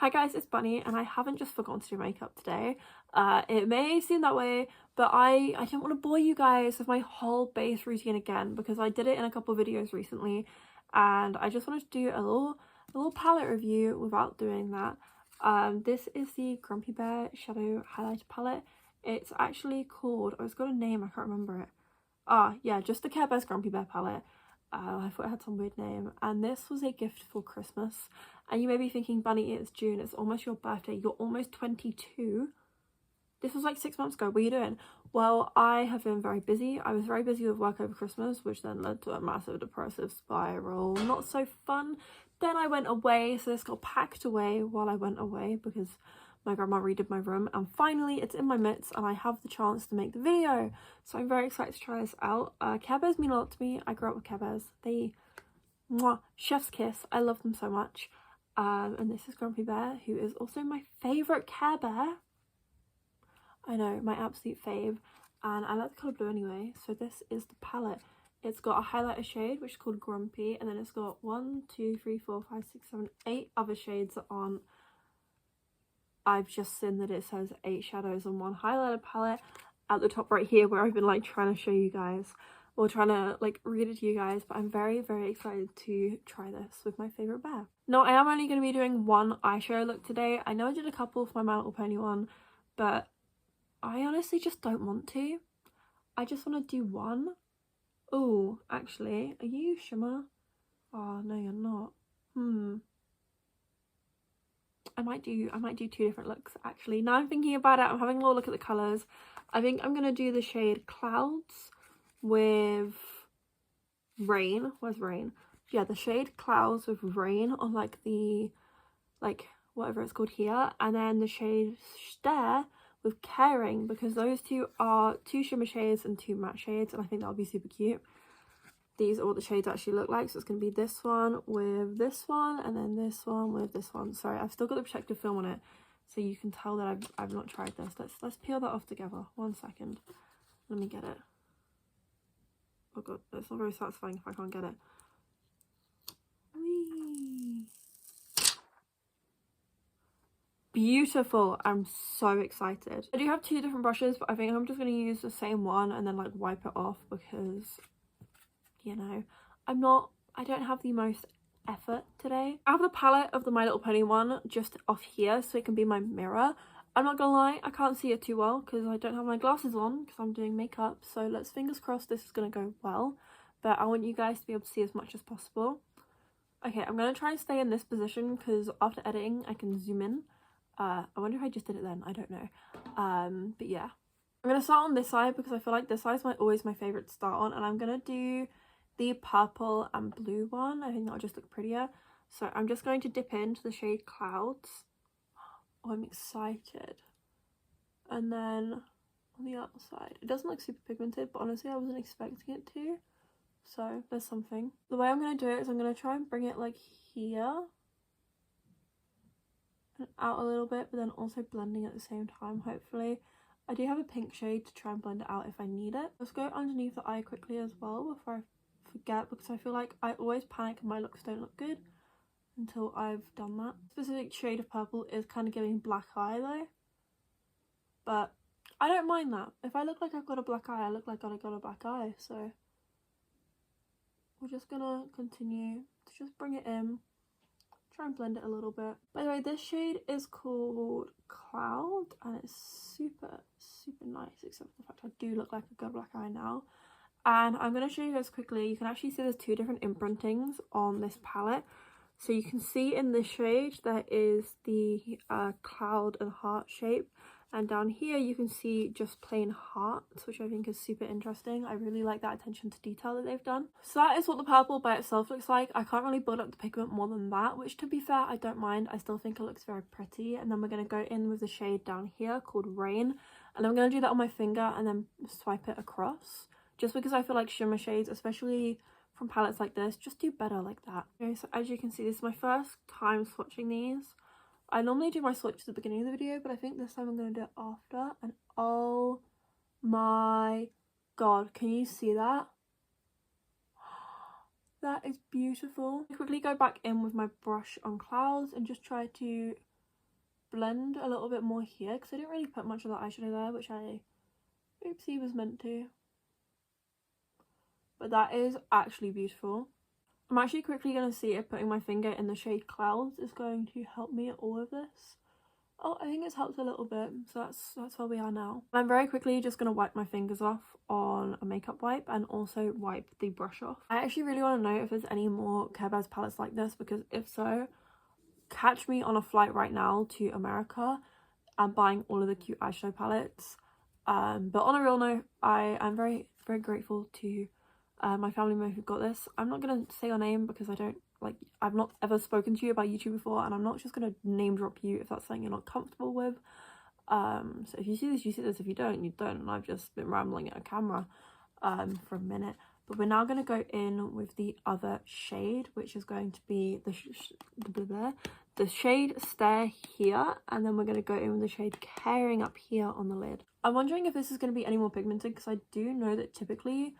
Hi guys, it's Bunny and I haven't just forgotten to do makeup today. It may seem that way, but I don't want to bore you guys with my whole base routine again because I did it in a couple of videos recently and I just wanted to do a little palette review without doing that. This is the Grumpy Bear Shadow Highlighter Palette. It's actually called, oh, it's got a name, I can't remember it. Yeah, just the Care Bear's Grumpy Bear palette. I thought it had some weird name, and this was a gift for Christmas. And you may be thinking, Bunny, it's June, it's almost your birthday, you're almost 22. This was like 6 months ago. What are you doing? Well, I have been very busy. I was very busy with work over Christmas, which then led to a massive depressive spiral. Not so fun. Then I went away, so this got packed away while I went away because my grandma redid my room, and finally it's in my midst and I have the chance to make the video. So I'm very excited to try this out. Care Bears mean a lot to me. I grew up with Care Bears. They, mwah, chef's kiss. I love them so much. And this is Grumpy Bear, who is also my favourite Care Bear. I know, my absolute fave. And I like the colour blue anyway. So this is the palette. It's got a highlighter shade, which is called Grumpy. And then it's got 1, 2, 3, 4, 5, 6, 7, 8 other shades that aren't. I've just seen that it says 8 shadows on one highlighter palette at the top right here, where I've been like trying to show you guys or trying to like read it to you guys, but I'm very excited to try this with my favourite bear. Now I am only going to be doing one eyeshadow look today. I know I did a couple for my My Little Pony one, but I honestly just don't want to. I just want to do one. Oh, actually, are you Shimmer? Oh no, you're not. I might do 2 different looks actually. Now I'm thinking about it, I'm having a little look at the colours. I think I'm going to do the shade Clouds with Rain. Where's Rain? Yeah, the shade Clouds with Rain on like the, like whatever it's called here. And then the shade Stare with Caring, because those two are 2 shimmer shades and 2 matte shades, and I think that would be super cute. These are what the shades actually look like. So it's going to be this one with this one, and then this one with this one. Sorry, I've still got the protective film on it, so you can tell that I've not tried this. Let's peel that off together. 1 second. Let me get it. Oh god, it's not very satisfying if I can't get it. Whee! Beautiful. I'm so excited. I do have 2 different brushes, but I think I'm just going to use the same one and then like wipe it off because, you know, I don't have the most effort today. I have the palette of the My Little Pony one just off here so it can be my mirror. I'm not gonna lie, I can't see it too well because I don't have my glasses on because I'm doing makeup, so let's fingers crossed this is gonna go well, but I want you guys to be able to see as much as possible. Okay, I'm gonna try and stay in this position because after editing I can zoom in. I wonder if I just did it then, I don't know. But yeah, I'm gonna start on this side because I feel like this side is always my favorite to start on, and I'm gonna do the purple and blue one. I think that'll just look prettier. So I'm just going to dip into the shade Clouds. Oh, I'm excited. And then on the outside, it doesn't look super pigmented, but honestly I wasn't expecting it to, so there's something. The way I'm going to do it is I'm going to try and bring it like here and out a little bit, but then also blending at the same time, hopefully. I do have a pink shade to try and blend it out if I need it. Let's go underneath the eye quickly as well before I forget, because I feel like I always panic and my looks don't look good until I've done that. Specific shade of purple is kind of giving black eye though, but I don't mind that. If I look like I've got a black eye, I look like I've got a black eye, so we're just gonna continue to just bring it in, try and blend it a little bit. By the way, this shade is called Cloud and it's super nice, except for the fact I do look like I've got a black eye now. And I'm going to show you guys quickly. You can actually see there's 2 different imprintings on this palette. So you can see in this shade there is the cloud and heart shape, and down here you can see just plain hearts, which I think is super interesting. I really like that attention to detail that they've done. So that is what the purple by itself looks like. I can't really build up the pigment more than that, which to be fair I don't mind. I still think it looks very pretty. And then we're going to go in with the shade down here called Rain, and I'm going to do that on my finger and then swipe it across, just because I feel like shimmer shades, especially from palettes like this, just do better like that. Okay, so as you can see, this is my first time swatching these. I normally do my swatch at the beginning of the video, but I think this time I'm going to do it after. And oh my god, can you see that? That is beautiful. I quickly go back in with my brush on Clouds and just try to blend a little bit more here because I didn't really put much of that eyeshadow there, which I oopsie was meant to. But that is actually beautiful. I'm actually quickly going to see if putting my finger in the shade Clouds is going to help me at all of this. Oh, I think it's helped a little bit, so that's where we are now. I'm very quickly just going to wipe my fingers off on a makeup wipe and also wipe the brush off. I actually really want to know if there's any more Care Bears palettes like this, because if so, catch me on a flight right now to America and buying all of the cute eyeshadow palettes. But on a real note, I am very, very grateful to my family member who got this. I'm not going to say your name because I've not ever spoken to you about YouTube before, and I'm not just going to name drop you if that's something you're not comfortable with. So if you see this, you see this. If you don't, you don't. And I've just been rambling at a camera for a minute. But we're now going to go in with the other shade, which is going to be the shade Stare here, and then we're going to go in with the shade Caring up here on the lid. I'm wondering if this is going to be any more pigmented, because I do know that typically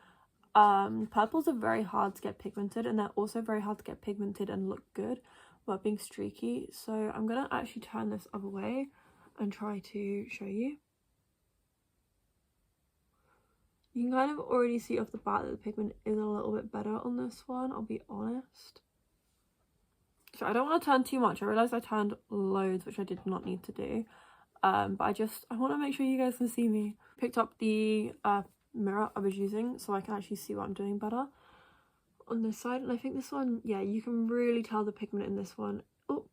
purples are very hard to get pigmented, and they're also very hard to get pigmented and look good without being streaky. So I'm going to actually turn this other way and try to show you. You can kind of already see off the bat that the pigment is a little bit better on this one, I'll be honest. So I don't want to turn too much. I realised I turned loads, which I did not need to do. But I want to make sure you guys can see me. Picked up the mirror I was using so I can actually see what I'm doing better on this side, and I think this one, yeah, you can really tell the pigment in this one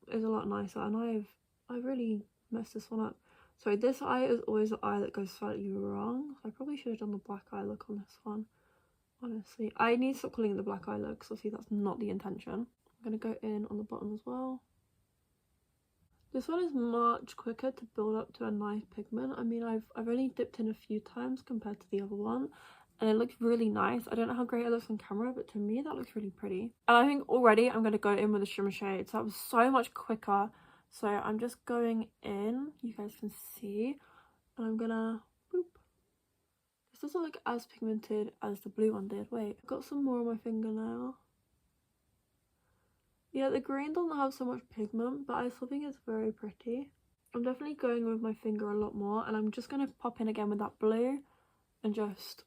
is a lot nicer, and I really messed this one up. So this eye is always the eye that goes slightly wrong. I probably should have done the black eye look on this one, honestly. I need to stop calling it the black eye look because obviously that's not the intention. I'm going to go in on the bottom as well. This one is much quicker to build up to a nice pigment. I mean, I've only dipped in a few times compared to the other one, and it looks really nice. I don't know how great it looks on camera, but to me that looks really pretty. And I think already I'm going to go in with a shimmer shade, so that was so much quicker. So I'm just going in, you guys can see, and I'm gonna boop. This doesn't look as pigmented as the blue one did. Wait, I've got some more on my finger now. Yeah, the green doesn't have so much pigment, but I still think it's very pretty. I'm definitely going with my finger a lot more, and I'm just going to pop in again with that blue and just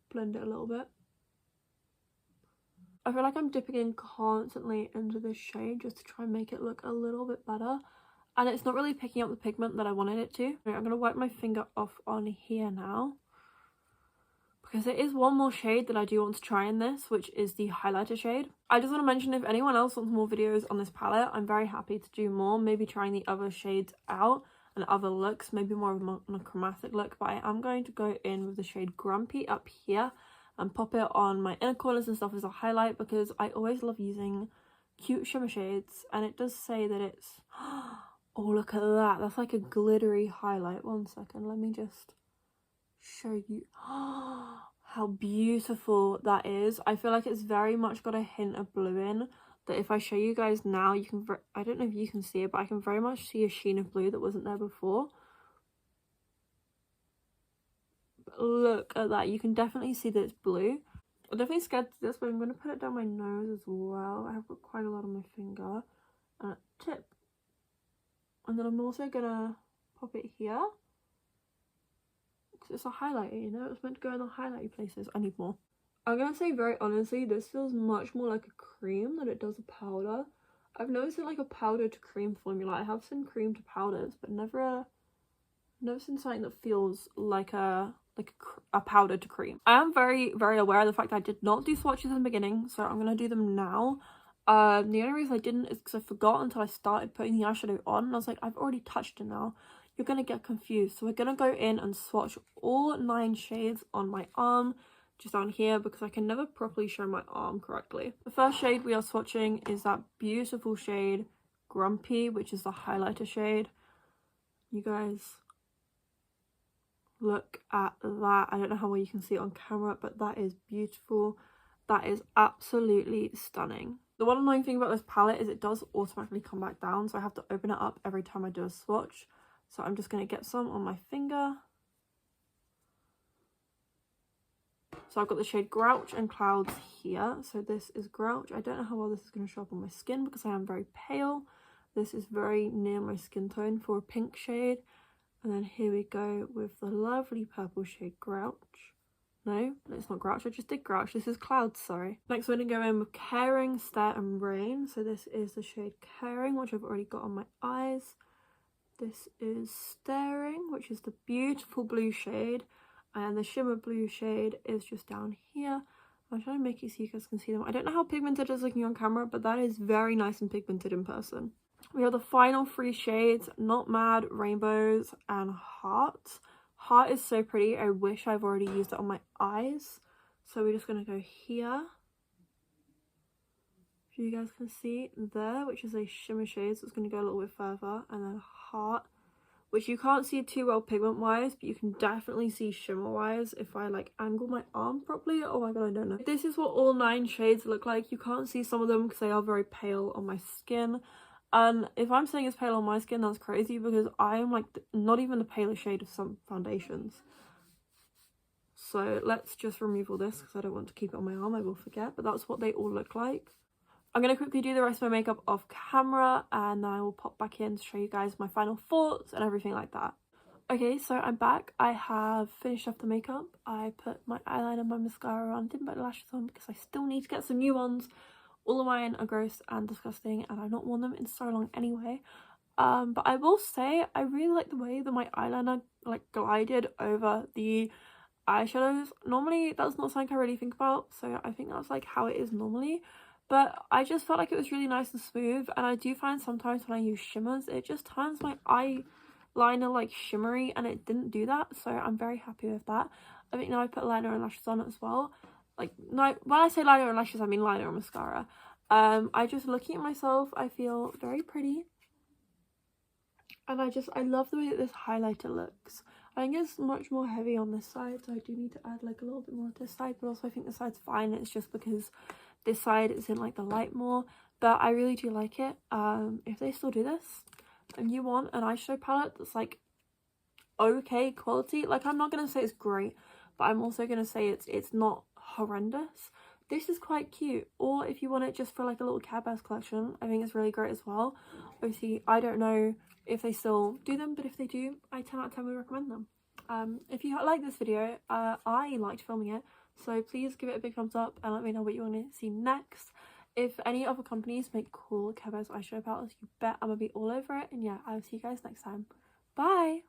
blend it a little bit. I feel like I'm dipping in constantly into this shade just to try and make it look a little bit better. And it's not really picking up the pigment that I wanted it to. I'm going to wipe my finger off on here now, because there is one more shade that I do want to try in this, which is the highlighter shade. I just want to mention, if anyone else wants more videos on this palette, I'm very happy to do more, maybe trying the other shades out and other looks, maybe more of a monochromatic look. But I am going to go in with the shade Grumpy up here and pop it on my inner corners and stuff as a highlight, because I always love using cute shimmer shades. And it does say that it's, oh, look at that, that's like a glittery highlight. One second, let me just show you how beautiful that is. I feel like it's very much got a hint of blue in, that if I show you guys now, you can, I don't know if you can see it, but I can very much see a sheen of blue that wasn't there before. But look at that, you can definitely see that it's blue. I'm definitely scared to this, but I'm going to put it down my nose as well. I have got quite a lot on my finger and a tip, and then I'm also going to pop it here. It's a highlighter, you know, it's meant to go in the highlighty places. I need more. I'm gonna say very honestly, this feels much more like a cream than it does a powder. I've noticed it like a powder to cream formula. I have seen cream to powders, but never seen something that feels like a powder to cream. I am very, very aware of the fact that I did not do swatches in the beginning, so I'm gonna do them now. The only reason I didn't is because I forgot until I started putting the eyeshadow on, and I was like, I've already touched it now. You're going to get confused. So we're going to go in and swatch all 9 shades on my arm, just down here, because I can never properly show my arm correctly. The first shade we are swatching is that beautiful shade Grumpy, which is the highlighter shade. You guys, look at that. I don't know how well you can see it on camera, but that is beautiful. That is absolutely stunning. The one annoying thing about this palette is it does automatically come back down, so I have to open it up every time I do a swatch. So I'm just going to get some on my finger. So I've got the shade Grouch and Clouds here. So this is Grouch. I don't know how well this is going to show up on my skin because I am very pale. This is very near my skin tone for a pink shade. And then here we go with the lovely purple shade Grouch. No, it's not Grouch, I just did Grouch. This is Clouds, sorry. Next we're going to go in with Caring, Stare and Rain. So this is the shade Caring, which I've already got on my eyes. This is Staring, which is the beautiful blue shade. And the shimmer blue shade is just down here. I'm trying to make it so you guys can see them. I don't know how pigmented it is looking on camera, but that is very nice and pigmented in person. We have the final 3 shades, Not Mad, Rainbows, and Heart. Heart is so pretty. I wish I've already used it on my eyes. So we're just going to go here. If you guys can see there, which is a shimmer shade, so it's going to go a little bit further. And then Heart, which you can't see too well pigment-wise, but you can definitely see shimmer-wise if I like angle my arm properly. Oh my god, I don't know. This is what all 9 shades look like. You can't see some of them because they are very pale on my skin. And if I'm saying it's pale on my skin, that's crazy because I am like not even the palest shade of some foundations. So let's just remove all this because I don't want to keep it on my arm, I will forget. But that's what they all look like. I'm going to quickly do the rest of my makeup off camera and then I will pop back in to show you guys my final thoughts and everything like that. Okay, so I'm back. I have finished off the makeup. I put my eyeliner and my mascara on, didn't put the lashes on because I still need to get some new ones. All of mine are gross and disgusting and I've not worn them in so long anyway. But I will say I really like the way that my eyeliner like glided over the eyeshadows. Normally that's not something I really think about, so I think that's like how it is normally. But I just felt like it was really nice and smooth, and I do find sometimes when I use shimmers it just turns my eyeliner like shimmery, and it didn't do that, so I'm very happy with that. I think now I put liner and lashes on as well. Like, no, when I say liner and lashes, I mean liner and mascara. I just, looking at myself, I feel very pretty. And I love the way that this highlighter looks. I think it's much more heavy on this side, so I do need to add like a little bit more to this side. But also I think this side's fine. It's just because this side is in like the light more. But I really do like it. If they still do this, and you want an eyeshadow palette that's like okay quality, like I'm not going to say it's great, but I'm also going to say it's not horrendous. This is quite cute. Or if you want it just for like a little Care Bears collection, I think it's really great as well. Obviously I don't know if they still do them, but if they do, I 10 out of 10 would recommend them. If you like this video, I liked filming it, so please give it a big thumbs up and let me know what you want to see next. If any other companies make cool Care Bears eyeshadow palettes, you bet I'm gonna be all over it. And yeah, I'll see you guys next time. Bye!